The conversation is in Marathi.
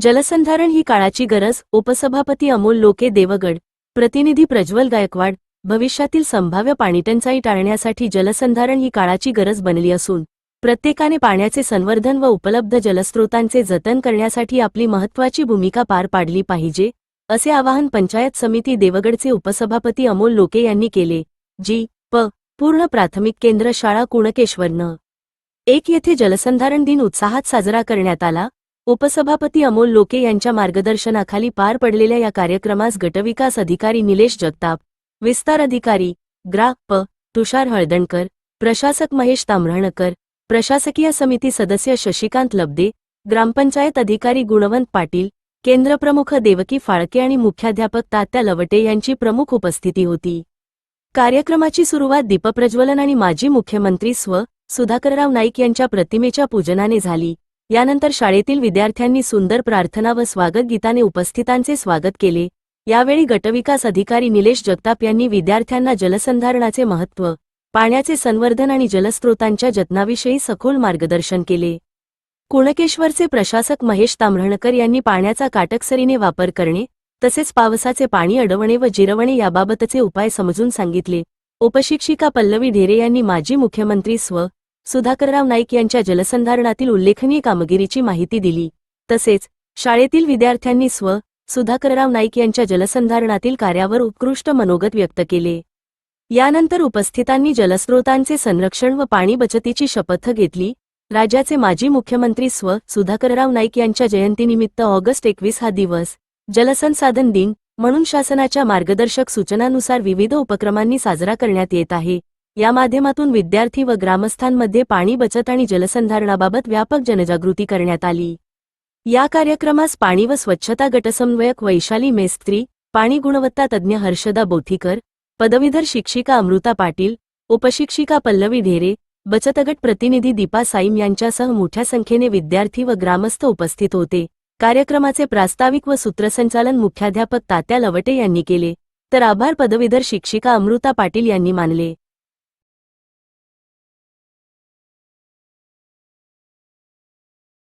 जलसंधारण ही काळाची गरज. उपसभापती अमोल लोके देवगड. प्रतिनिधी प्रज्वल गायकवाड. भविष्यातील संभाव्य पाणीटंचाई टाळण्यासाठी जलसंधारण ही काळाची गरज बनली असून प्रत्येकाने पाण्याचे संवर्धन व उपलब्ध जलस्रोतांचे जतन करण्यासाठी आपली महत्त्वाची भूमिका पार पाडली पाहिजे, असे आवाहन पंचायत समिती देवगडचे उपसभापती अमोल लोके यांनी केले. पूर्ण प्राथमिक केंद्र शाळा कुणकेश्वर न. 1 येथे जलसंधारण दिन उत्साहात साजरा करण्यात आला. उपसभापती अमोल लोके यांच्या मार्गदर्शनाखाली पार पडलेल्या या कार्यक्रमास गटविकास अधिकारी निलेश जगताप, विस्तार अधिकारी तुषार हळदणकर, प्रशासक महेश ताम्हणकर, प्रशासकीय समिती सदस्य शशिकांत लब्दे, ग्रामपंचायत अधिकारी गुणवंत पाटील, केंद्रप्रमुख देवकी फाळके आणि मुख्याध्यापक तात्या लवटे यांची प्रमुख उपस्थिती होती. कार्यक्रमाची सुरुवात दीपप्रज्वलन आणि माजी मुख्यमंत्री सुधाकरराव नाईक यांच्या प्रतिमेच्या पूजनाने झाली. यानंतर शाळेतील विद्यार्थ्यांनी सुंदर प्रार्थना व स्वागत गीताने उपस्थितांचे स्वागत केले. यावेळी गटविकास अधिकारी निलेश जगताप यांनी विद्यार्थ्यांना जलसंधारणाचे महत्त्व, पाण्याचे संवर्धन आणि जलस्रोतांच्या जतनाविषयी सखोल मार्गदर्शन केले. कुणकेश्वरचे प्रशासक महेश ताम्हणकर यांनी पाण्याचा काटकसरीने वापर करणे तसेच पावसाचे पाणी अडवणे व जिरवणे याबाबतचे उपाय समजून सांगितले. उपशिक्षिका पल्लवी ढेरे यांनी माजी मुख्यमंत्री सुधाकरराव नाईक यांच्या जलसंधारणातील उल्लेखनीय कामगिरीची माहिती दिली. तसेच शाळेतील विद्यार्थ्यांनी सुधाकरराव नाईक यांच्या जलसंधारणातील कार्यावर उत्कृष्ट मनोगत व्यक्त केले. यानंतर उपस्थितांनी जलस्रोतांचे संरक्षण व पाणी बचतीची शपथ घेतली. राज्याचे माजी मुख्यमंत्री सुधाकरराव नाईक यांच्या जयंतीनिमित्त ऑगस्ट 21 हा दिवस जलसंसाधन दिन म्हणून शासनाच्या मार्गदर्शक सूचनांनुसार विविध उपक्रमांनी साजरा करण्यात येत आहे. या माध्यमातून विद्यार्थी व ग्रामस्थांमध्ये पाणी बचत आणि जलसंधारणाबाबत व्यापक जनजागृती करण्यात आली. या कार्यक्रमास पाणी व स्वच्छता गटसमन्वयक वैशाली मेस्त्री, पाणी गुणवत्ता तज्ज्ञ हर्षदा बोथीकर, पदवीधर शिक्षिका अमृता पाटील, उपशिक्षिका पल्लवी ढेरे, बचतगट प्रतिनिधी दीपा साईम यांच्यासह मोठ्या संख्येने विद्यार्थी व ग्रामस्थ उपस्थित होते. कार्यक्रमाचे प्रास्ताविक व सूत्रसंचालन मुख्याध्यापक तात्या लवटे यांनी केले, तर आभार पदवीधर शिक्षिका अमृता पाटील यांनी मानले.